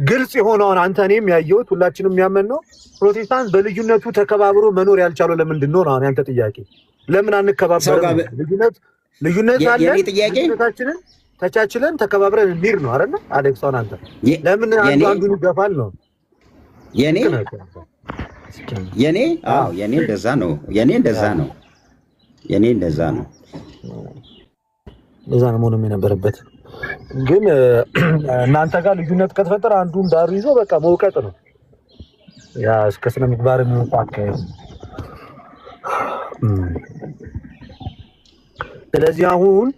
ግልጽ የሆነውን አንተ እኔም ያየሁት ሁላችንም ያመን ነው። ፕሮቴስታንት በልዩነቱ ተከባብሮ መኖር ያልቻለው ለምንድን ነው? አሁን ያንተ ጥያቄ ለምን አንከባበርም? ልዩነት አለ። ልዩነታችንን ተቻችለን ተከባብረን እንሂድ ነው አይደል? አሌክሳን አንተ ለምን አንዱን ይገፋል ነው የኔ እንደዛ ነው። የኔ እንደዛ ነው መሆንም የነበረበት። ግን እናንተ ጋር ልዩነት ከተፈጠረ አንዱን ዳሩ ይዞ በቃ መውቀጥ ነው። ያ እስከ ስነ ምግባር የሚወጣ። ስለዚህ አሁን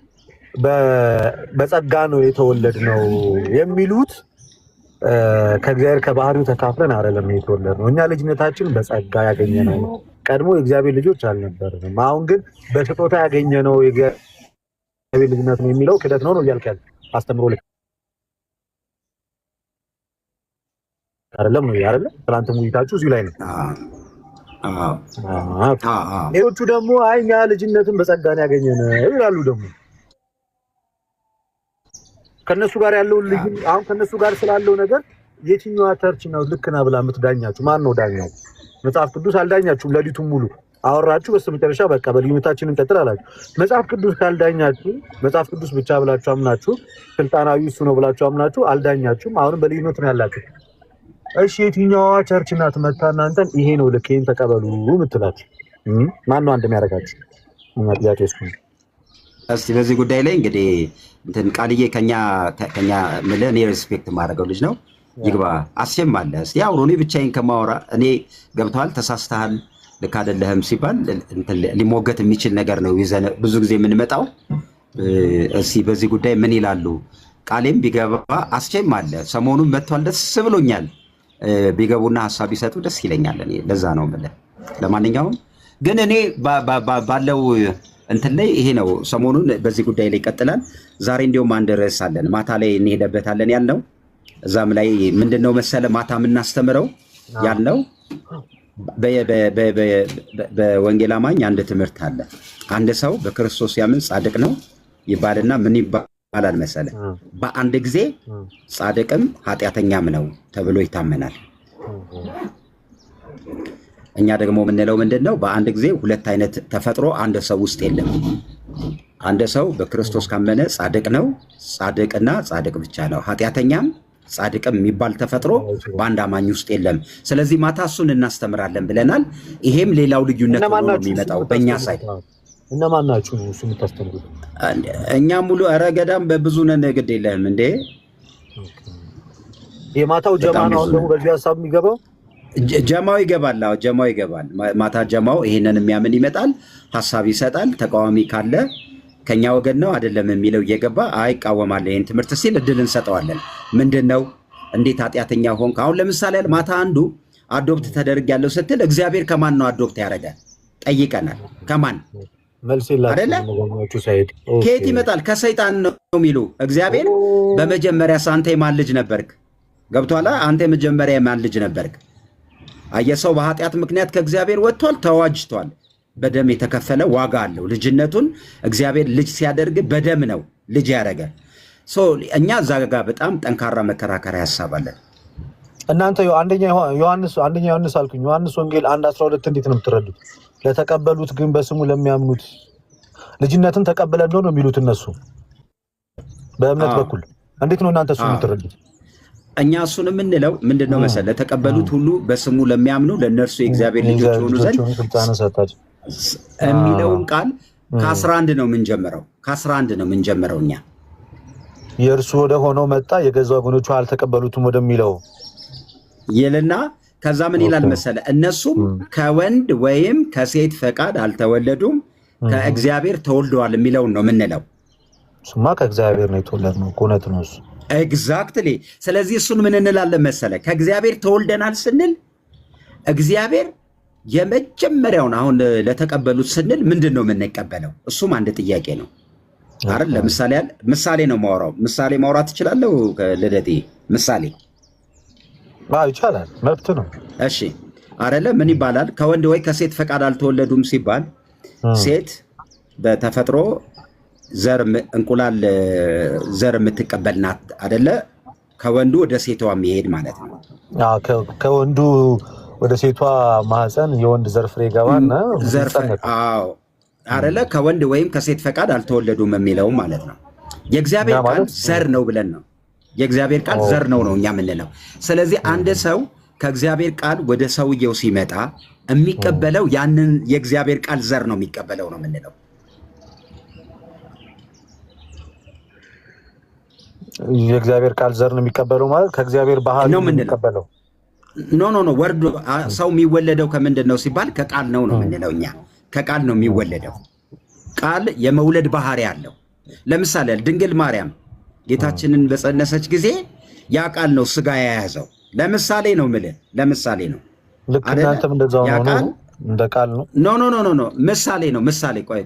በጸጋ ነው የተወለድነው የሚሉት ከእግዚአብሔር ከባህሪው ተካፍለን አይደለም የተወለድነው። እኛ ልጅነታችን በጸጋ ያገኘነው ነው። ቀድሞ የእግዚአብሔር ልጆች አልነበርንም። አሁን ግን በስጦታ ያገኘነው የእግዚአብሔር ልጅነት ነው የሚለው ክደት ነው እያልክ ያለ አስተምሮ ልክ አይደለም ነው አይደለ? ትናንትም ውይይታችሁ እዚሁ ላይ ነው። ሌሎቹ ደግሞ አይ እኛ ልጅነትን በጸጋን ያገኘነው ይላሉ። ደግሞ ከነሱ ጋር ያለው ልጅ አሁን ከነሱ ጋር ስላለው ነገር የትኛዋ ቸርች ነው ልክ ና ብላ የምትዳኛችሁ? ማን ነው ዳኛው? መጽሐፍ ቅዱስ አልዳኛችሁም። ሌሊቱን ሙሉ አወራችሁ፣ በስተመጨረሻ በቃ በልዩነታችን እንቀጥል አላችሁ። መጽሐፍ ቅዱስ ካልዳኛችሁ፣ መጽሐፍ ቅዱስ ብቻ ብላችሁ አምናችሁ ስልጣናዊ እሱ ነው ብላችሁ አምናችሁ አልዳኛችሁም። አሁንም በልዩነት ነው ያላችሁ። እሺ የትኛዋ ቸርች ናት መታ እናንተን ይሄ ነው ልክ ይሄን ተቀበሉ የምትላችሁ? ማን ነው አንድ የሚያደርጋችሁ? ጥያቄ እሱ ነው። እስቲ በዚህ ጉዳይ ላይ እንግዲህ እንትን ቃልዬ ከኛ ምልህ እኔ ሪስፔክት የማደርገው ልጅ ነው ይግባ አስቸም አለ። እስቲ አውሮ እኔ ብቻዬን ከማወራ እኔ ገብተዋል ተሳስተሃል ልክ አይደለህም ሲባል ሊሞገት የሚችል ነገር ነው ይዘን ብዙ ጊዜ የምንመጣው። እስቲ በዚህ ጉዳይ ምን ይላሉ? ቃሌም ቢገባ አስቸም አለ። ሰሞኑን መጥቷል፣ ደስ ብሎኛል። ቢገቡና ሀሳብ ቢሰጡ ደስ ይለኛል። እኔ ለዛ ነው የምልህ። ለማንኛውም ግን እኔ ባለው እንትን ላይ ይሄ ነው። ሰሞኑን በዚህ ጉዳይ ላይ ይቀጥላል። ዛሬ እንዲሁም አንድ ርዕስ አለን፣ ማታ ላይ እንሄደበታለን ያልነው። እዛም ላይ ምንድነው መሰለ ማታ የምናስተምረው ያልነው በወንጌል አማኝ አንድ ትምህርት አለ። አንድ ሰው በክርስቶስ ያምን ጻድቅ ነው ይባልና ምን ይባላል መሰለ? በአንድ ጊዜ ጻድቅም ኃጢአተኛም ነው ተብሎ ይታመናል። እኛ ደግሞ የምንለው ምንድነው? በአንድ ጊዜ ሁለት አይነት ተፈጥሮ አንድ ሰው ውስጥ የለም። አንድ ሰው በክርስቶስ ካመነ ጻድቅ ነው፣ ጻድቅና ጻድቅ ብቻ ነው። ኃጢአተኛም ጻድቅም የሚባል ተፈጥሮ በአንድ አማኝ ውስጥ የለም። ስለዚህ ማታ እሱን እናስተምራለን ብለናል። ይሄም ሌላው ልዩነት ነው የሚመጣው በእኛ ሳይ። እነማን ናችሁ እሱ የምታስተምሩት? እኛ ሙሉ ኧረ ገዳም በብዙ ነን። ግድ የለህም እንዴ የማታው ጀማ ነው ደግሞ በዚህ ሀሳብ የሚገባው። ጀማው ይገባል። አዎ ጀማው ይገባል። ማታ ጀማው ይሄንን የሚያምን ይመጣል፣ ሀሳብ ይሰጣል። ተቃዋሚ ካለ ከኛ ወገን ነው አይደለም የሚለው እየገባ አይቃወማል። ይሄን ትምህርት ሲል እድል እንሰጠዋለን። ምንድነው እንዴት ኃጢአተኛ ሆንክ? አሁን ለምሳሌ ማታ አንዱ አዶፕት ተደርግ ያለው ስትል እግዚአብሔር ከማን ነው አዶፕት ያደረገ ጠይቀናል። ከማን መልስ የላችሁም። ከየት ይመጣል? ከሰይጣን ነው የሚሉ እግዚአብሔር በመጀመሪያ አንተ የማን ልጅ ነበርክ? ገብቶሃል? አንተ የመጀመሪያ የማን ልጅ ነበርክ? አየሰው በኃጢአት ምክንያት ከእግዚአብሔር ወጥቷል፣ ተዋጅቷል። በደም የተከፈለ ዋጋ አለው። ልጅነቱን እግዚአብሔር ልጅ ሲያደርግ በደም ነው ልጅ ያደረገ። እኛ እዛ ጋር በጣም ጠንካራ መከራከሪያ ያሳባለን። እናንተ አንደኛ ዮሐንስ አልኩኝ። ዮሐንስ ወንጌል 1:12 እንዴት ነው የምትረዱት? ለተቀበሉት ግን በስሙ ለሚያምኑት ልጅነትን ተቀበለን ነው የሚሉት እነሱ በእምነት በኩል። እንዴት ነው እናንተ እሱን የምትረዱት? እኛ እሱን የምንለው ምንድነው መሰለህ? ለተቀበሉት ሁሉ በስሙ ለሚያምኑ ለእነርሱ የእግዚአብሔር ልጆች ሆኑ ዘንድ የሚለውን ቃል ከ11 ነው የምንጀምረው። ከ11 ነው የምንጀምረው እኛ። የእርሱ ወደ ሆነው መጣ የገዛ ወገኖቹ አልተቀበሉትም ወደሚለው ይልና ከዛ ምን ይላል መሰለ? እነሱም ከወንድ ወይም ከሴት ፈቃድ አልተወለዱም ከእግዚአብሔር ተወልደዋል የሚለውን ነው የምንለው። እሱማ ከእግዚአብሔር ነው የተወለድነው። እውነት ነው እሱ ኤግዛክትሊ። ስለዚህ እሱን ምን እንላለን መሰለ? ከእግዚአብሔር ተወልደናል ስንል እግዚአብሔር የመጀመሪያውን አሁን ለተቀበሉት ስንል ምንድን ነው የምንቀበለው? እሱም አንድ ጥያቄ ነው አይደል? ምሳሌ ነው ማውራው። ምሳሌ ማውራት ትችላለህ ልደቴ? ምሳሌ ይቻላል፣ መብት ነው። እሺ አይደለ? ምን ይባላል? ከወንድ ወይ ከሴት ፈቃድ አልተወለዱም ሲባል ሴት በተፈጥሮ እንቁላል ዘር የምትቀበል ናት አይደለ? ከወንዱ ወደ ሴቷ የሚሄድ ማለት ነው። ከወንዱ ወደ ሴቷ ማህፀን የወንድ ዘር ፍሬ ገባና አይደለ? ከወንድ ወይም ከሴት ፈቃድ አልተወለዱም የሚለው ማለት ነው። የእግዚአብሔር ቃል ዘር ነው ብለን ነው። የእግዚአብሔር ቃል ዘር ነው እኛ የምንለው። ስለዚህ አንድ ሰው ከእግዚአብሔር ቃል ወደ ሰውየው ሲመጣ የሚቀበለው ያንን የእግዚአብሔር ቃል ዘር ነው የሚቀበለው ነው የምንለው። የእግዚአብሔር ቃል ዘር ነው የሚቀበለው ማለት ከእግዚአብሔር ባህል ነው የሚቀበለው። ኖ ወርዶ ሰው የሚወለደው ከምንድን ነው ሲባል ከቃል ነው የምንለው እኛ። ከቃል ነው የሚወለደው። ቃል የመውለድ ባህሪ አለው። ለምሳሌ ድንግል ማርያም ጌታችንን በጸነሰች ጊዜ ያ ቃል ነው ስጋ የያዘው። ለምሳሌ ነው የምልህ፣ ለምሳሌ ነው። ልክ እናንተም እንደዛው ነው፣ እንደ ቃል ነው። ኖ ምሳሌ ነው። ምሳሌ ቆይ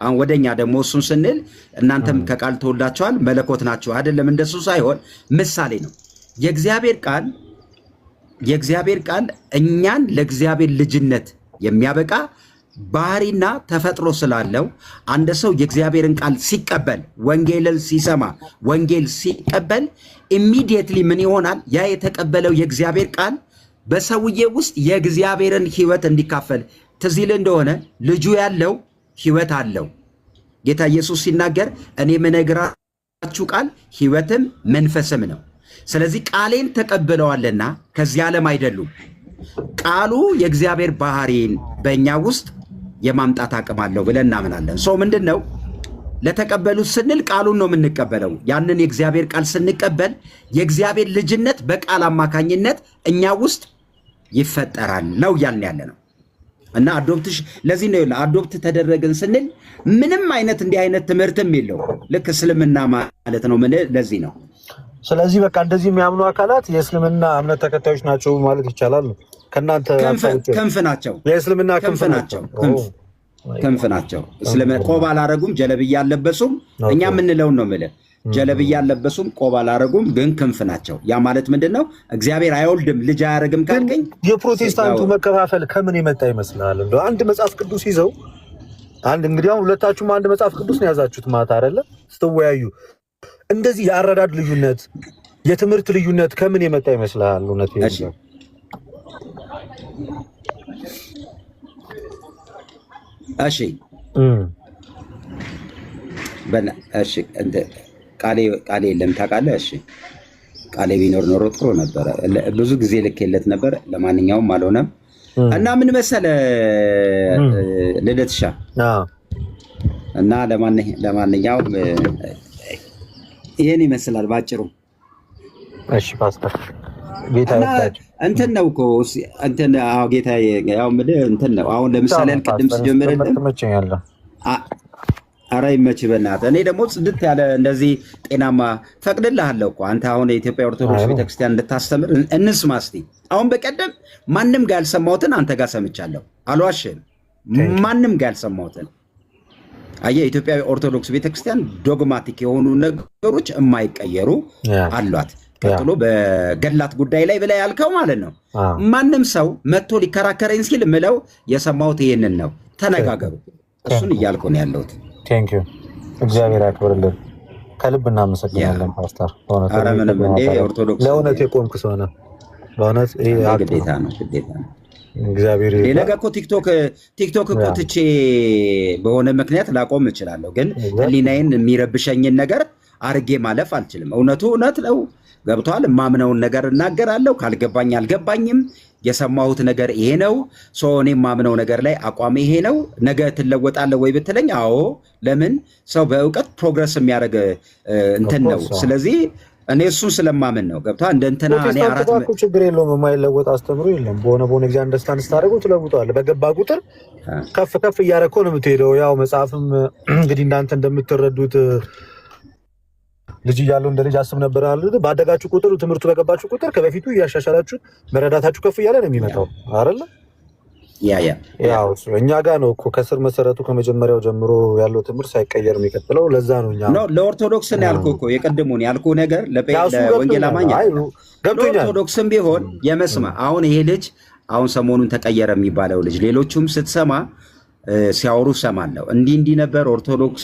አሁን ወደኛ ደግሞ እሱን ስንል እናንተም ከቃል ተወልዳችኋል መለኮት ናችሁ አይደለም፣ እንደሱ ሳይሆን ምሳሌ ነው። የእግዚአብሔር ቃል እኛን ለእግዚአብሔር ልጅነት የሚያበቃ ባህሪና ተፈጥሮ ስላለው አንድ ሰው የእግዚአብሔርን ቃል ሲቀበል፣ ወንጌልን ሲሰማ፣ ወንጌል ሲቀበል ኢሚዲየትሊ ምን ይሆናል? ያ የተቀበለው የእግዚአብሔር ቃል በሰውዬ ውስጥ የእግዚአብሔርን ሕይወት እንዲካፈል ትዝ ይልህ እንደሆነ ልጁ ያለው ሕይወት አለው። ጌታ ኢየሱስ ሲናገር እኔ የምነግራችሁ ቃል ሕይወትም መንፈስም ነው። ስለዚህ ቃሌን ተቀብለዋልና ከዚህ ዓለም አይደሉም። ቃሉ የእግዚአብሔር ባህሪን በእኛ ውስጥ የማምጣት አቅም አለው ብለን እናምናለን። ሰው ምንድን ነው ለተቀበሉት ስንል ቃሉን ነው የምንቀበለው። ያንን የእግዚአብሔር ቃል ስንቀበል የእግዚአብሔር ልጅነት በቃል አማካኝነት እኛ ውስጥ ይፈጠራል ነው እያልን ያለ ነው። እና አዶፕትሽ ለዚህ ነው አዶፕት ተደረግን ስንል ምንም አይነት እንዲህ አይነት ትምህርትም የለው። ልክ እስልምና ማለት ነው። ምን ለዚህ ነው። ስለዚህ በቃ እንደዚህ የሚያምኑ አካላት የእስልምና እምነት ተከታዮች ናቸው ማለት ይቻላል። ከናንተ ክንፍ ናቸው። የእስልምና ክንፍ ናቸው። ክንፍ ናቸው። ቆብ አላረጉም፣ ጀለብያ አልለበሱም። እኛ የምንለውን ነው የምልህ። ጀለብያ አልለበሱም፣ ቆብ አላረጉም፣ ግን ክንፍ ናቸው። ያ ማለት ምንድን ነው? እግዚአብሔር አይወልድም ልጅ አያረግም ካልከኝ የፕሮቴስታንቱ መከፋፈል ከምን የመጣ ይመስላል? እንደው አንድ መጽሐፍ ቅዱስ ይዘው እንግዲህ አሁን ሁለታችሁም አንድ መጽሐፍ ቅዱስ ነው ያዛችሁት ማታ አይደለ? ስትወያዩ እንደዚህ የአረዳድ ልዩነት፣ የትምህርት ልዩነት ከምን የመጣ ይመስላል? እውነት ይመስላል። እሺ እሺ ቃሌ የለም ታውቃለህ? እሺ ቃሌ ቢኖር ኖሮ ጥሩ ነበረ። ብዙ ጊዜ ልኬለት ነበር። ለማንኛውም አልሆነም እና ምን መሰለህ ልደትሻ እና ለማንኛውም ይሄን ይመስላል ባጭሩ። እሺ ፓስተር ጌታ እንትን ነው እኮ እንትን ጌታ ያው እንትን ነው። አሁን ለምሳሌ ቅድም ስጀምርልህ ተመቸኛለህ። ኧረ ይመችህ በእናትህ። እኔ ደግሞ ጽድት ያለ እንደዚህ ጤናማ ፈቅድልሃለሁ እኮ አንተ አሁን የኢትዮጵያ ኦርቶዶክስ ቤተክርስቲያን እንድታስተምር እንስማ እስኪ። አሁን በቀደም ማንም ጋር ያልሰማሁትን አንተ ጋር ሰምቻለሁ። አልዋሽህም። ማንም ጋር ያልሰማሁትን አየህ። የኢትዮጵያ ኦርቶዶክስ ቤተክርስቲያን ዶግማቲክ የሆኑ ነገሮች የማይቀየሩ አሏት። ቀጥሎ በገላት ጉዳይ ላይ ብላ ያልከው ማለት ነው። ማንም ሰው መጥቶ ሊከራከረኝ ሲል ምለው የሰማሁት ይሄንን ነው። ተነጋገሩ። እሱን እያልኩ ነው ያለሁት። ቴንኪዩ። እግዚአብሔር ያክብርልን። ከልብ እናመሰግናለን ፓስተር። ለእውነት የቆምክ ሰው ነህ። በእውነት ግዴታ ነው፣ ግዴታ ነው። እግዚአብሔር ነገ እኮ ቲክቶክ እኮ ትቼ በሆነ ምክንያት ላቆም እችላለሁ፣ ግን ህሊናዬን የሚረብሸኝን ነገር አርጌ ማለፍ አልችልም። እውነቱ እውነት ነው። ገብቷል። የማምነውን ነገር እናገራለሁ። ካልገባኝ አልገባኝም። የሰማሁት ነገር ይሄ ነው። እኔ የማምነው ነገር ላይ አቋም ይሄ ነው። ነገ ትለወጣለህ ወይ ብትለኝ፣ አዎ። ለምን ሰው በእውቀት ፕሮግረስ የሚያደርግ እንትን ነው። ስለዚህ እኔ እሱን ስለማምን ነው። ገብቷል። እንደ እንትና እኔ አራት ችግር የለውም። የማይለወጥ አስተምሮ የለም። በሆነ ጊዜ አንደርስታንድ ስታደርገው ትለውጠዋለህ። በገባ ቁጥር ከፍ ከፍ እያደረግህ ነው የምትሄደው። ያው መጽሐፍም እንግዲህ እናንተ እንደምትረዱት ልጅ እያለሁ እንደ ልጅ አስብ ነበር አለ። ባደጋችሁ ቁጥር ትምህርቱ በገባችሁ ቁጥር ከበፊቱ እያሻሻላችሁ መረዳታችሁ ከፍ እያለ ነው የሚመጣው አይደለ? ያው እኛ ጋር ነው እኮ ከስር መሰረቱ ከመጀመሪያው ጀምሮ ያለው ትምህርት ሳይቀየር የሚቀጥለው። ለዛ ነው እኛ ለኦርቶዶክስ ነው ያልኩህ እኮ የቀድሞውን ያልኩህ ነገር ለወንጌል አማኝ ለኦርቶዶክስም ቢሆን የመስማ አሁን ይሄ ልጅ አሁን ሰሞኑን ተቀየረ የሚባለው ልጅ ሌሎቹም ስትሰማ ሲያወሩ ሰማለሁ። እንዲህ ነበር ኦርቶዶክስ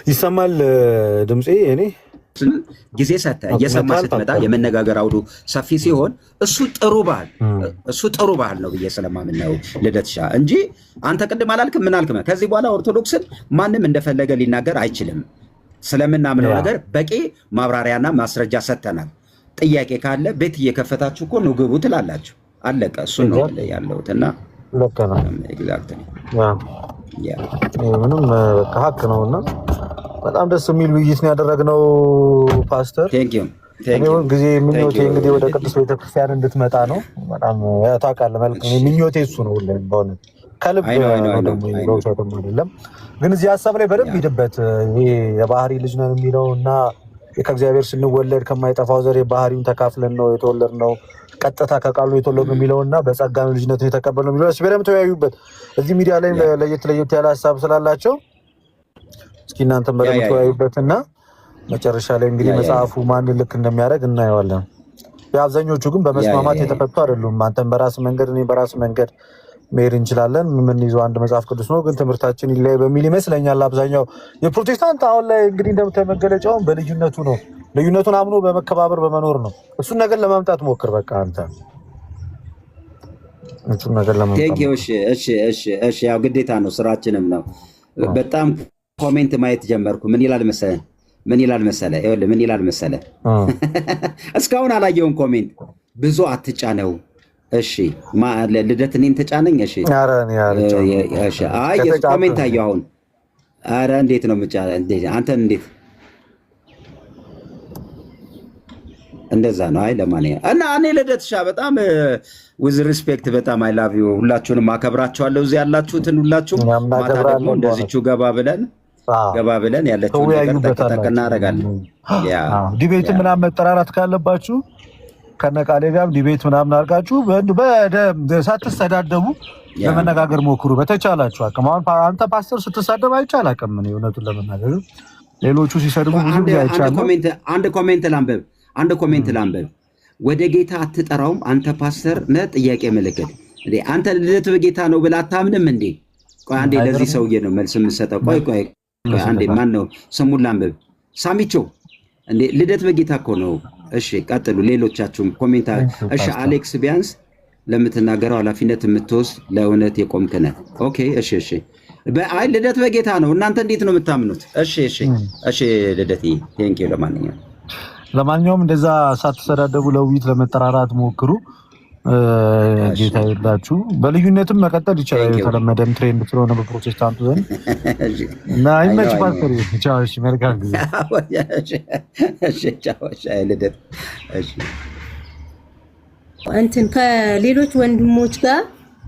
ይሰማል ድምጼ እኔ ጊዜ ሰጥተህ እየሰማ ስትመጣ የመነጋገር አውዱ ሰፊ ሲሆን እሱ ጥሩ ባህል ነው ብዬ ስለማምን ነው ልደትሻ እንጂ አንተ ቅድም አላልክም ምን አልክም። ከዚህ በኋላ ኦርቶዶክስን ማንም እንደፈለገ ሊናገር አይችልም። ስለምናምነው ነገር በቂ ማብራሪያና ማስረጃ ሰጥተናል። ጥያቄ ካለ ቤት እየከፈታችሁ እኮ ነው ግቡ ትላላችሁ። አለቀ። እሱ ነው ያለውትና ኤግዛክትሊ ምንም ሀቅ ነውና በጣም ደስ የሚል ውይይት ነው ያደረግነው ፓስተር። ጊዜ ምኞቴ እንግዲህ ወደ ቅዱስ ቤተክርስቲያን እንድትመጣ ነው። በጣም ታውቃለህ መልክ ምኞቴ እሱ ነው። ሁሌም በሆነ ከልብ አይደለም ግን እዚህ ሀሳብ ላይ በደንብ ሂድበት። ይሄ የባህሪ ልጅ ነን የሚለው እና ከእግዚአብሔር ስንወለድ ከማይጠፋው ዘር ባህሪውን ተካፍለን ነው የተወለድነው፣ ቀጥታ ከቃሉ የተወለድነው የሚለውና በጸጋ ልጅነት የተቀበልነው የሚለው በደንብ ተወያዩበት። እዚህ ሚዲያ ላይ ለየት ያለ ሀሳብ ስላላቸው እስኪ እናንተም በደንብ ተወያዩበትና መጨረሻ ላይ እንግዲህ መጽሐፉ ማን ልክ እንደሚያደርግ እናየዋለን። የአብዛኞቹ ግን በመስማማት የተፈቱ አይደሉም። አንተም በራስ መንገድ እኔ በራስ መንገድ መሄድ እንችላለን። ምን ይዘው አንድ መጽሐፍ ቅዱስ ነው ግን ትምህርታችን ይለያይ በሚል ይመስለኛል አብዛኛው የፕሮቴስታንት አሁን ላይ እንግዲህ እንደምትመገለጫውን በልዩነቱ ነው። ልዩነቱን አምኖ በመከባበር በመኖር ነው። እሱን ነገር ለማምጣት ሞክር። በቃ አንተ እሱን ነገር ለማምጣት እሺ ያው ግዴታ ነው ስራችንም ነው። በጣም ኮሜንት ማየት ጀመርኩ። ምን ይላል መሰለህ እስካሁን አላየውን ኮሜንት ብዙ አትጫነው። እሺ ልደት እኔን ተጫነኝ። እሺ ኮሜንት አየሁ አሁን። ኧረ እንዴት ነው አንተን እንዴት እንደዛ ነው? አይ ለማንኛውም እና እኔ ልደትሻ በጣም ዊዝ ሪስፔክት በጣም አይ ላቭ ዩ ሁላችሁንም አከብራችኋለሁ። እዚህ ያላችሁትን ሁላችሁም ማታ ደግሞ እንደዚህችሁ ገባ ብለን ያለችውን ነገር ጠቅ እናደርጋለን። ዲቤት ምናምን መጠራራት ካለባችሁ ከነቃሌ ጋር ዲቤት ምናምን አድርጋችሁ ሳትሰዳደቡ ለመነጋገር ሞክሩ በተቻላችሁ አቅም። አሁን አንተ ፓስተር ስትሳደብ አይቻል አቅም ነው እውነቱን ለመናገር ሌሎቹ ሲሰድቡ ብዙ ጊዜ አይቻል። አንድ ኮሜንት ላንበብ። ወደ ጌታ አትጠራውም አንተ ፓስተር ነህ? ጥያቄ ምልክት። አንተ ልደት በጌታ ነው ብለህ አታምንም እንዴ? ቆይ አንዴ ለዚህ ሰውዬ ነው መልስ የምሰጠው። ቆይ አንዴ ማን ነው ስሙን ላንበብ። ሳሚቾ እንዴ ልደት በጌታ እኮ ነው። እሺ ቀጥሉ ሌሎቻችሁም ኮሜንት። እሺ አሌክስ ቢያንስ ለምትናገረው ኃላፊነት የምትወስድ ለእውነት የቆምክ ነህ። ኦኬ እሺ አይ ልደት በጌታ ነው። እናንተ እንዴት ነው የምታምኑት? እሺ ልደት ቴንክ ዩ። ለማንኛውም እንደዛ ሳትሰዳደቡ ለውይይት ለመጠራራት ሞክሩ። ጌታ ይርዳችሁ። በልዩነትም መቀጠል ይቻላል። የተለመደም ትሬንድ ስለሆነ በፕሮቴስታንቱ ዘንድ እና ይመች ፓስተር። ቻው። እሺ መልካም ጊዜ። እንትን ከሌሎች ወንድሞች ጋር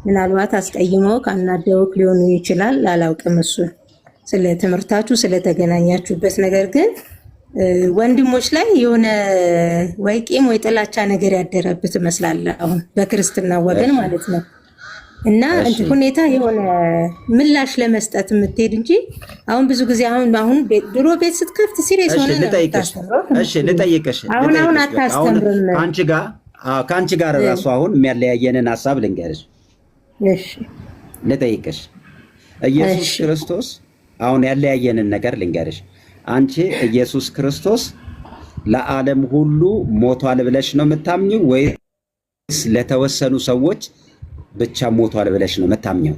ምናልባት አስቀይመው ካናደውክ ሊሆኑ ይችላል፣ አላውቅም። እሱ ስለ ትምህርታችሁ ስለተገናኛችሁበት ነገር ግን ወንድሞች ላይ የሆነ ወይ ቂም ወይ ጥላቻ ነገር ያደረብት ትመስላለህ፣ አሁን በክርስትና ወገን ማለት ነው። እና ሁኔታ የሆነ ምላሽ ለመስጠት የምትሄድ እንጂ አሁን ብዙ ጊዜ አሁን ድሮ ቤት ስትከፍት ሲሪየስ ሆነ ልጠይቅሽ አሁን አታስተምርም። ከአንቺ ጋር ራሱ አሁን የሚያለያየንን ሀሳብ ልንገርሽ። ልጠይቅሽ ኢየሱስ ክርስቶስ አሁን ያለያየንን ነገር ልንገርሽ። አንቺ ኢየሱስ ክርስቶስ ለዓለም ሁሉ ሞቷል ብለሽ ነው የምታምኚው ወይስ ለተወሰኑ ሰዎች ብቻ ሞቷል ብለሽ ነው የምታምኚው?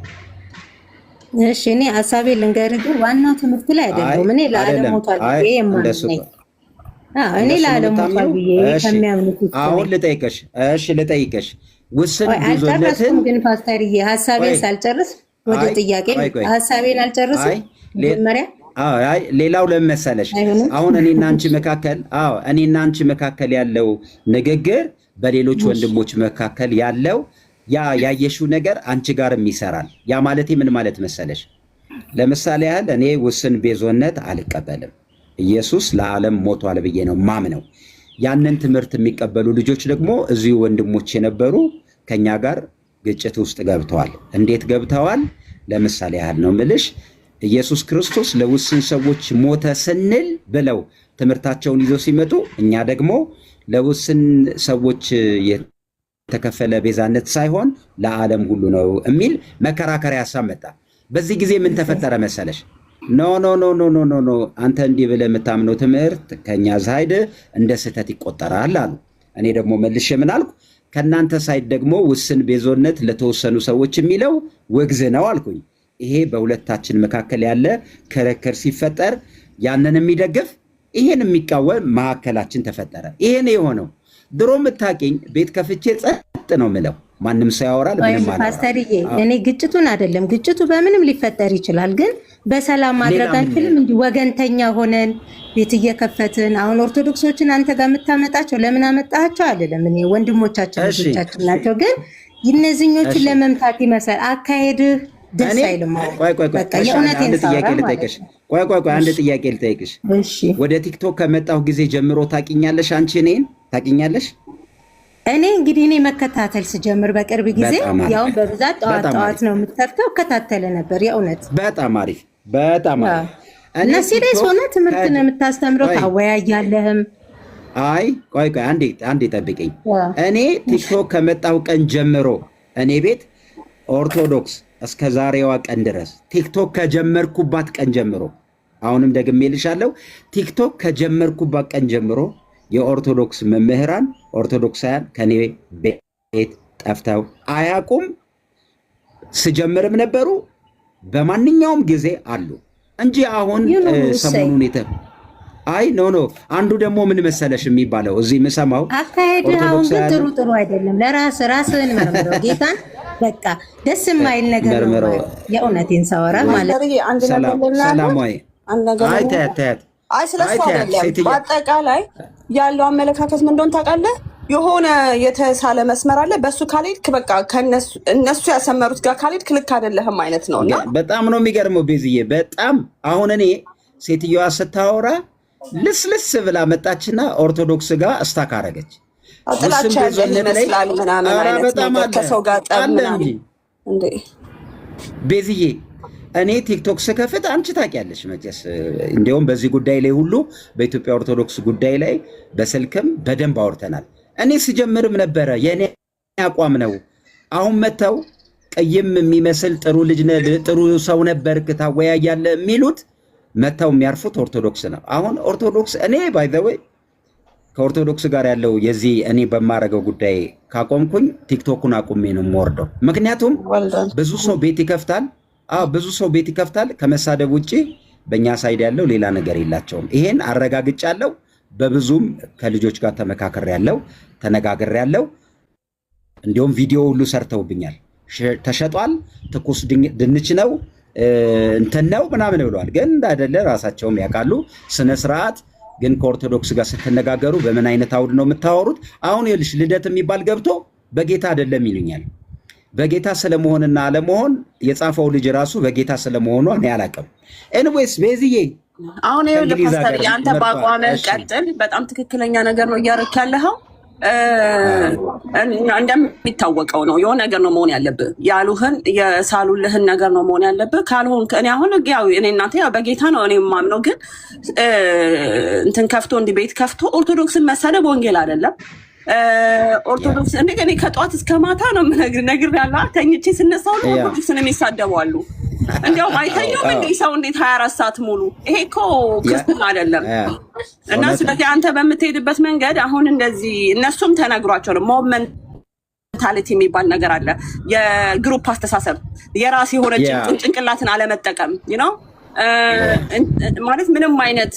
እሺ እኔ ሐሳቤ ልንገርህ፣ ግን ዋናው ትምህርት ላይ አይደለም። እኔ ለዓለም ሞቷል ብዬ የማምነው እኔ ለዓለም ሞቷል ብዬ ከሚያምኑት አሁን ልጠይቅሽ። እሺ ልጠይቅሽ ውስን ብዙነትን ግን ፓስተርዬ ሐሳቤን ሳልጨርስ ወደ ጥያቄ ሐሳቤን አልጨርስም መጀመሪያ ሌላው ለምን መሰለሽ አሁን እኔና አንቺ መካከል ያለው ንግግር በሌሎች ወንድሞች መካከል ያለው ያየሽው ነገር አንቺ ጋርም ይሰራል። ያ ማለት ምን ማለት መሰለሽ? ለምሳሌ ያህል እኔ ውስን ቤዞነት አልቀበልም፣ ኢየሱስ ለዓለም ሞቷል ብዬ ነው ማምነው። ያንን ትምህርት የሚቀበሉ ልጆች ደግሞ እዚሁ ወንድሞች የነበሩ ከኛ ጋር ግጭት ውስጥ ገብተዋል። እንዴት ገብተዋል? ለምሳሌ ያህል ነው ምልሽ ኢየሱስ ክርስቶስ ለውስን ሰዎች ሞተ ስንል ብለው ትምህርታቸውን ይዘው ሲመጡ እኛ ደግሞ ለውስን ሰዎች የተከፈለ ቤዛነት ሳይሆን ለዓለም ሁሉ ነው የሚል መከራከሪያ ሀሳብ መጣ። በዚህ ጊዜ ምን ተፈጠረ መሰለሽ? ኖ ኖ ኖ ኖ ኖ ኖ ኖ አንተ እንዲህ ብለህ የምታምነው ትምህርት ከኛ ሳይድ እንደ ስህተት ይቆጠራል አሉ። እኔ ደግሞ መልሼ ምን አልኩ? ከእናንተ ሳይድ ደግሞ ውስን ቤዞነት ለተወሰኑ ሰዎች የሚለው ውግዝ ነው አልኩኝ። ይሄ በሁለታችን መካከል ያለ ክርክር ሲፈጠር ያንን የሚደግፍ ይሄን የሚቃወም መካከላችን ተፈጠረ። ይሄን የሆነው ድሮ የምታውቂኝ ቤት ከፍቼ ጸጥ ነው ምለው፣ ማንም ሰው ያወራል። ምንም ማለት ፓስተርዬ፣ እኔ ግጭቱን አይደለም፣ ግጭቱ በምንም ሊፈጠር ይችላል፣ ግን በሰላም ማድረግ አንችልም። እንዲህ ወገንተኛ ሆነን ቤት እየከፈትን አሁን ኦርቶዶክሶችን አንተ ጋር የምታመጣቸው ለምን አመጣቸው አይደለም። እኔ ወንድሞቻችን ልጆቻችን ናቸው፣ ግን እነዚህኞችን ለመምታት ይመስላል አካሄድህ ደስ አይልም። በቃ የእውነቴን ሳወራ ማለት ነው። ቆይ አንድ ጥያቄ ልጠይቅሽ። ወደ ቲክቶክ ከመጣሁ ጊዜ ጀምሮ ታውቂኛለሽ? አንቺ እኔን ታውቂኛለሽ? እኔ እንግዲህ እኔ መከታተል ስጀምር በቅርብ ጊዜ ያው በብዛት ጠዋት ነው የምትከፍተው፣ እከታተለ ነበር። የእውነት በጣም አሪፍ በጣም አሪፍ። እና ሲሪየስ ሆነ ትምህርት ነው የምታስተምረው፣ ታወያያለህም። አይ ቆይ አንዴ ጠብቀኝ። እኔ ቲክቶክ ከመጣሁ ቀን ጀምሮ እኔ ቤት ኦርቶዶክስ እስከ ዛሬዋ ቀን ድረስ ቲክቶክ ከጀመርኩባት ቀን ጀምሮ አሁንም ደግሜ ልሻለሁ፣ ቲክቶክ ከጀመርኩባት ቀን ጀምሮ የኦርቶዶክስ መምህራን ኦርቶዶክሳውያን ከኔ ቤት ጠፍተው አያውቁም። ስጀምርም ነበሩ፣ በማንኛውም ጊዜ አሉ እንጂ አሁን ሰሞኑን አይ ኖ አንዱ ደግሞ ምን መሰለሽ የሚባለው እዚህ የምሰማው አካሄድ አሁን ግን ጥሩ አይደለም። ራስህን መርምረው ጌታን በቃ ደስ የማይል ነገር ነው። የእውነቴን ሳወራ ማለት ሰላም ወይ አይ ስለሱ አይደለም። በአጠቃላይ ያለው አመለካከት ምን እንደሆነ ታውቃለህ? የሆነ የተሳለ መስመር አለ። በሱ ካልሄድክ በቃ እነሱ ያሰመሩት ጋር ካልሄድክ ልክ አይደለህም አይነት ነው። እና በጣም ነው የሚገርመው ቤዝዬ። በጣም አሁን እኔ ሴትዮዋ ስታወራ ልስልስ ብላ መጣችና ኦርቶዶክስ ጋር እስታክ አረገች። ጥላቻ ይመስላል ምናምን አይነት ነገር ከሰው ጋር ጠብ ምናምን እንዴ ቤዝዬ። እኔ ቲክቶክ ስከፍት አንቺ ታውቂያለሽ መቼስ፣ እንዲያውም በዚህ ጉዳይ ላይ ሁሉ በኢትዮጵያ ኦርቶዶክስ ጉዳይ ላይ በስልክም በደንብ አውርተናል። እኔ ስጀምርም ነበረ የኔ አቋም ነው። አሁን መተው ቀይም የሚመስል ጥሩ ልጅ ጥሩ ሰው ነበርክ ታወያያለህ የሚሉት መተው የሚያርፉት ኦርቶዶክስ ነው። አሁን ኦርቶዶክስ እኔ ባይ ዘ ወይ ከኦርቶዶክስ ጋር ያለው የዚህ እኔ በማረገው ጉዳይ ካቆምኩኝ ቲክቶኩን አቁሜ ነው የምወርደው። ምክንያቱም ብዙ ሰው ቤት ይከፍታል። ብዙ ሰው ቤት ይከፍታል። ከመሳደብ ውጭ በእኛ ሳይድ ያለው ሌላ ነገር የላቸውም። ይሄን አረጋግጫለሁ። በብዙም ከልጆች ጋር ተመካከሬያለሁ፣ ተነጋግሬያለሁ። እንዲሁም ቪዲዮ ሁሉ ሰርተውብኛል። ተሸጧል፣ ትኩስ ድንች ነው እንትን ነው ምናምን ብለዋል። ግን እንዳይደለ ራሳቸውም ያውቃሉ። ስነ ስርዓት ግን ከኦርቶዶክስ ጋር ስትነጋገሩ በምን አይነት አውድ ነው የምታወሩት? አሁን ይኸውልሽ ልደት የሚባል ገብቶ በጌታ አይደለም ይሉኛል። በጌታ ስለመሆንና አለመሆን የጻፈው ልጅ ራሱ በጌታ ስለመሆኑ እኔ አላውቅም። ኤኒዌይስ ቤዝዬ አሁን ይኸውልህ ፓስተር አንተ በአቋምህ ቀጥል። በጣም ትክክለኛ ነገር ነው እያደረክ ያለኸው። እንደሚታወቀው ነው የሆነ ነገር ነው መሆን ያለብህ። ያሉህን የሳሉልህን ነገር ነው መሆን ያለብህ። ካልሆን እኔ አሁን ያው እኔ እናንተ ያው በጌታ ነው እኔ የማምነው። ግን እንትን ከፍቶ እንዲህ ቤት ከፍቶ ኦርቶዶክስን መሰደብ ወንጌል አይደለም። ኦርቶዶክስ እኔ ከጧት እስከ ማታ ነው ነግሬያለሁ። ተኝቼ ስነሳ ሁሉ ኦርቶዶክስን የሚሳደቡ አሉ። እንዲያውም አይተኛም እንደ ሰው እንዴት 24 ሰዓት ሙሉ? ይሄ እኮ ክርስትና አይደለም። እና ስለዚህ አንተ በምትሄድበት መንገድ አሁን እንደዚህ እነሱም ተነግሯቸው ነው ሞብ ሜንታሊቲ የሚባል ነገር አለ። የግሩፕ አስተሳሰብ፣ የራስ የሆነ ጭንቅላትን አለመጠቀም ነው ማለት ምንም አይነት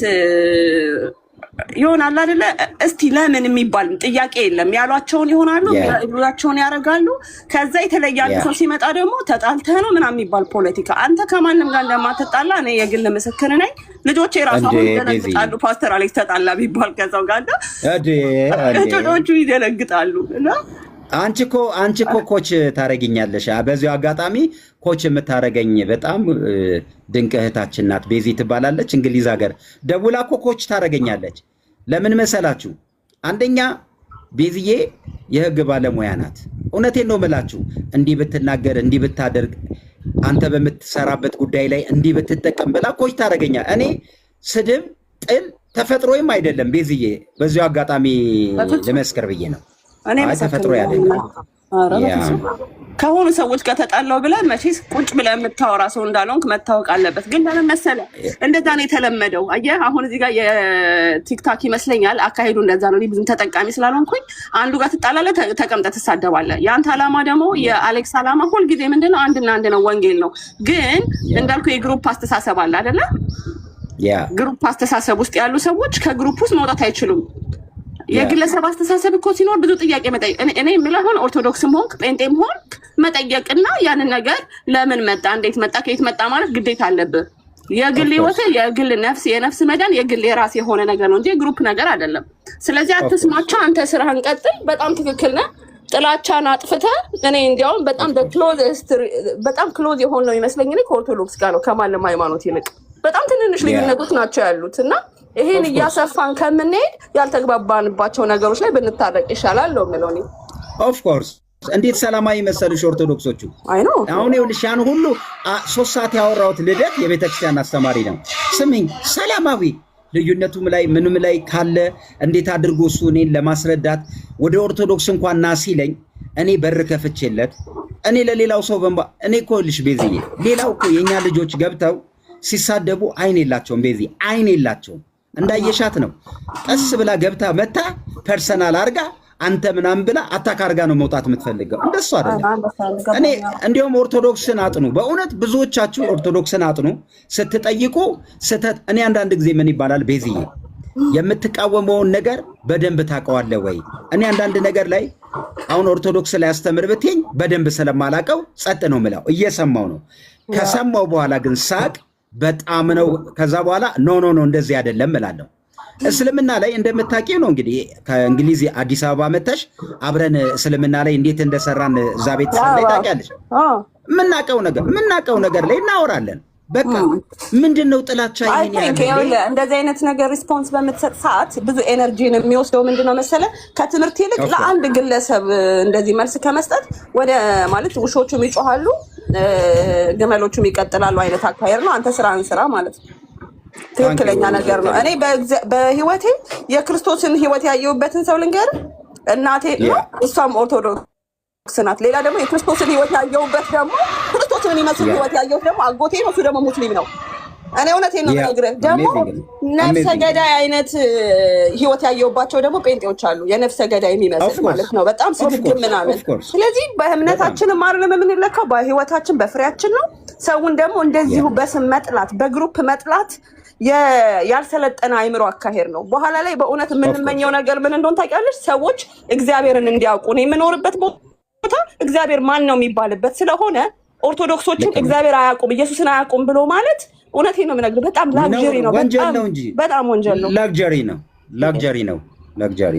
ይሆናል አይደለ? እስቲ ለምን የሚባል ጥያቄ የለም። ያሏቸውን ይሆናሉ፣ ያሏቸውን ያደርጋሉ። ከዛ የተለየ አንድ ሰው ሲመጣ ደግሞ ተጣልተህ ነው ምናምን የሚባል ፖለቲካ። አንተ ከማንም ጋር እንደማትጣላ እኔ የግል ምስክር ነኝ። ልጆቼ ራሳቸው ይደነግጣሉ። ፓስተር አሌክስ ተጣላ ቢባል ከዛው ጋር ልጆቹ ይደነግጣሉ። እና አንቺ እኮ ኮች ታረጊኛለሽ። በዚሁ አጋጣሚ ኮች የምታረገኝ በጣም ድንቅ እህታችን ናት። ቤዚ ትባላለች። እንግሊዝ ሀገር ደውላ እኮ ኮች ታረገኛለች። ለምን መሰላችሁ? አንደኛ ቤዚዬ የህግ ባለሙያ ናት። እውነቴን ነው የምላችሁ። እንዲህ ብትናገር፣ እንዲህ ብታደርግ፣ አንተ በምትሰራበት ጉዳይ ላይ እንዲህ ብትጠቀም ብላ ኮች ታረገኛል። እኔ ስድብ ጥል ተፈጥሮዬም አይደለም ቤዚዬ። በዚሁ አጋጣሚ ልመስክር ብዬ ነው። ተፈጥሮ ያለ ከሆኑ ሰዎች ጋር ተጣላው ብለህ መቼስ ቁጭ ብለህ የምታወራ ሰው እንዳልሆንክ መታወቅ አለበት። ግን ለምን መሰለህ እንደዛ ነው የተለመደው። አየህ አሁን እዚህ ጋር የቲክታክ ይመስለኛል አካሄዱ እንደዛ ነው። እኔ ብዙም ተጠቃሚ ስላልሆንኩኝ አንዱ ጋር ትጣላለህ፣ ተቀምጠህ ትሳደባለህ። የአንተ ዓላማ ደግሞ የአሌክስ ዓላማ ሁልጊዜ ምንድነው? አንድና አንድ ነው፣ ወንጌል ነው። ግን እንዳልኩ የግሩፕ አስተሳሰብ አለ አይደለ? ግሩፕ አስተሳሰብ ውስጥ ያሉ ሰዎች ከግሩፕ ውስጥ መውጣት አይችሉም። የግለሰብ አስተሳሰብ እኮ ሲኖር ብዙ ጥያቄ መጠየቅ እኔ የምልህ አሁን ኦርቶዶክስም ሆንክ ጴንጤም ሆንክ መጠየቅና ያንን ነገር ለምን መጣ፣ እንዴት መጣ፣ ከየት መጣ ማለት ግዴታ አለብህ። የግል ህይወት፣ የግል ነፍስ፣ የነፍስ መዳን የግል የራስ የሆነ ነገር ነው እንጂ የግሩፕ ነገር አይደለም። ስለዚህ አትስማቸው፣ አንተ ስራህን ቀጥል። በጣም ትክክል ነህ። ጥላቻን አጥፍተህ እኔ እንዲያውም በጣም ክሎዝ የሆነው ይመስለኝ እኔ ከኦርቶዶክስ ጋር ነው ከማንም ሃይማኖት ይልቅ። በጣም ትንንሽ ልዩነቶች ናቸው ያሉት እና ይሄን እያሰፋን ከምንሄድ ያልተግባባንባቸው ነገሮች ላይ ብንታረቅ ይሻላል ነው የምለው እኔ። ኦፍ ኮርስ እንዴት ሰላማዊ መሰሉሽ ኦርቶዶክሶቹ። አሁን ይኸውልሽ ያን ሁሉ 3 ሰዓት ያወራሁት ልደት የቤተክርስቲያን አስተማሪ ነው። ስሚኝ፣ ሰላማዊ ልዩነቱም ላይ ምንም ላይ ካለ እንዴት አድርጎ እሱ እኔን ለማስረዳት ወደ ኦርቶዶክስ እንኳን ና ሲለኝ እኔ በር ከፍቼለት እኔ ለሌላው ሰው እኔ እኮ ልሽ ቤዝዬ ሌላው እኮ የእኛ ልጆች ገብተው ሲሳደቡ አይን የላቸውም። ቤዚ አይን የላቸውም። እንዳየሻት ነው። ቀስ ብላ ገብታ መታ ፐርሰናል አርጋ አንተ ምናምን ብላ አታክ አርጋ ነው መውጣት የምትፈልገው። እንደሱ አይደለም። እኔ እንዲያውም ኦርቶዶክስን አጥኑ። በእውነት ብዙዎቻችሁ ኦርቶዶክስን አጥኑ ስትጠይቁ ስተት። እኔ አንዳንድ ጊዜ ምን ይባላል ቤዝዬ የምትቃወመውን ነገር በደንብ ታውቀዋለህ ወይ? እኔ አንዳንድ ነገር ላይ አሁን ኦርቶዶክስ ላይ አስተምር ብትኝ በደንብ ስለማላውቀው ጸጥ ነው ምለው፣ እየሰማው ነው። ከሰማው በኋላ ግን ሳቅ በጣም ነው። ከዛ በኋላ ኖ እንደዚህ አይደለም እላለሁ። እስልምና ላይ እንደምታውቂው ነው እንግዲህ ከእንግሊዝ አዲስ አበባ መተሽ አብረን እስልምና ላይ እንዴት እንደሰራን እዛ ቤት ላይ ታውቂያለሽ። የምናውቀው ነገር ላይ እናወራለን። በቃ ምንድነው ጥላቻ? እንደዚህ አይነት ነገር ሪስፖንስ በምትሰጥ ሰዓት ብዙ ኤነርጂን የሚወስደው ምንድነው መሰለ ከትምህርት ይልቅ ለአንድ ግለሰብ እንደዚህ መልስ ከመስጠት ወደ ማለት ውሾቹም ይጮሃሉ ግመሎቹም ይቀጥላሉ አይነት አካሄድ ነው። አንተ ስራህን ስራ ማለት ነው። ትክክለኛ ነገር ነው። እኔ በህይወቴ የክርስቶስን ህይወት ያየሁበትን ሰው ልንገር፣ እናቴ እሷም ኦርቶዶክስ ናት። ሌላ ደግሞ የክርስቶስን ህይወት ያየሁበት ደግሞ ክርስቶስን የሚመስል ህይወት ያየሁት ደግሞ አጎቴ ነው። እሱ ደግሞ ሙስሊም ነው። እኔ እውነቴን ነው የምነግርህ። ደግሞ ነፍሰ ገዳይ አይነት ህይወት ያየሁባቸው ደግሞ ጴንጤዎች አሉ። የነፍሰ ገዳይ የሚመስል ማለት ነው። በጣም ስግብግብ ምናምን። ስለዚህ በእምነታችንም አይደለም የምንለካው፣ በህይወታችን በፍሬያችን ነው። ሰውን ደግሞ እንደዚሁ በስም መጥላት፣ በግሩፕ መጥላት ያልሰለጠነ አይምሮ አካሄድ ነው። በኋላ ላይ በእውነት የምንመኘው ነገር ምን እንደሆነ ታውቂያለሽ? ሰዎች እግዚአብሔርን እንዲያውቁ ነው። የምኖርበት ቦታ እግዚአብሔር ማን ነው የሚባልበት ስለሆነ ኦርቶዶክሶችም እግዚአብሔር አያውቁም ኢየሱስን አያውቁም ብሎ ማለት እውነቴን ነው የምነግርህ፣ በጣም ላግጀሪ ነው። በጣም ወንጀል ነው። ላግጀሪ ነው።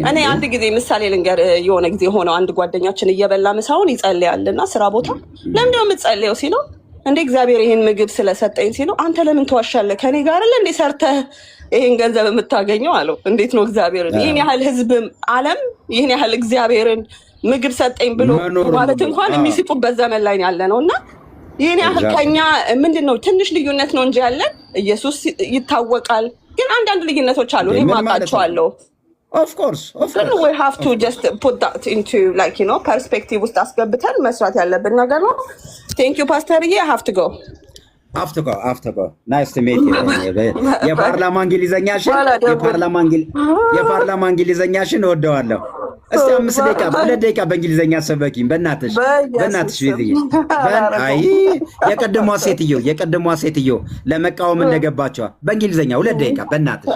እኔ አንድ ጊዜ ምሳሌ ልንገር። የሆነ ጊዜ ሆነው አንድ ጓደኛችን እየበላ ምሳውን ይጸልያልና ስራ ቦታ ለምንድነው የምትጸልየው ሲለው እንደ እግዚአብሔር ይሄን ምግብ ስለሰጠኝ ሲለው አንተ ለምን ተዋሻለህ? ከኔ ጋር አይደል እንደ ሰርተህ ይሄን ገንዘብ የምታገኘው አለው። እንዴት ነው እግዚአብሔርን ይሄን ያህል ህዝብ ዓለም ይሄን ያህል እግዚአብሔርን ምግብ ሰጠኝ ብሎ ማለት እንኳን የሚስጡበት ዘመን ላይ ያለ ነውና ይሄን ያህል ከኛ ምንድነው ትንሽ ልዩነት ነው እንጂ ያለን ኢየሱስ ይታወቃል። ግን አንዳንድ ልዩነቶች አሉ። እኔ ማውቃቸዋለሁ። Of course. Then we have to just put that into perspective ውስጥ አስገብተን መስራት ያለብን ነገር ነው። Thank you Pastor. I have to go. Nice to meet you. የፓርላማ እንግሊዘኛሽን እወደዋለሁ። እስቲ 2 ደቂቃ በእንግሊዘኛ ሰበኪኝ በእናትሽ ቤዝዬ። አይ የቀደሟ ሴትዮ ለመቃወም እንደገባቸዋ በእንግሊዘኛ 2 ደቂቃ በእናትሽ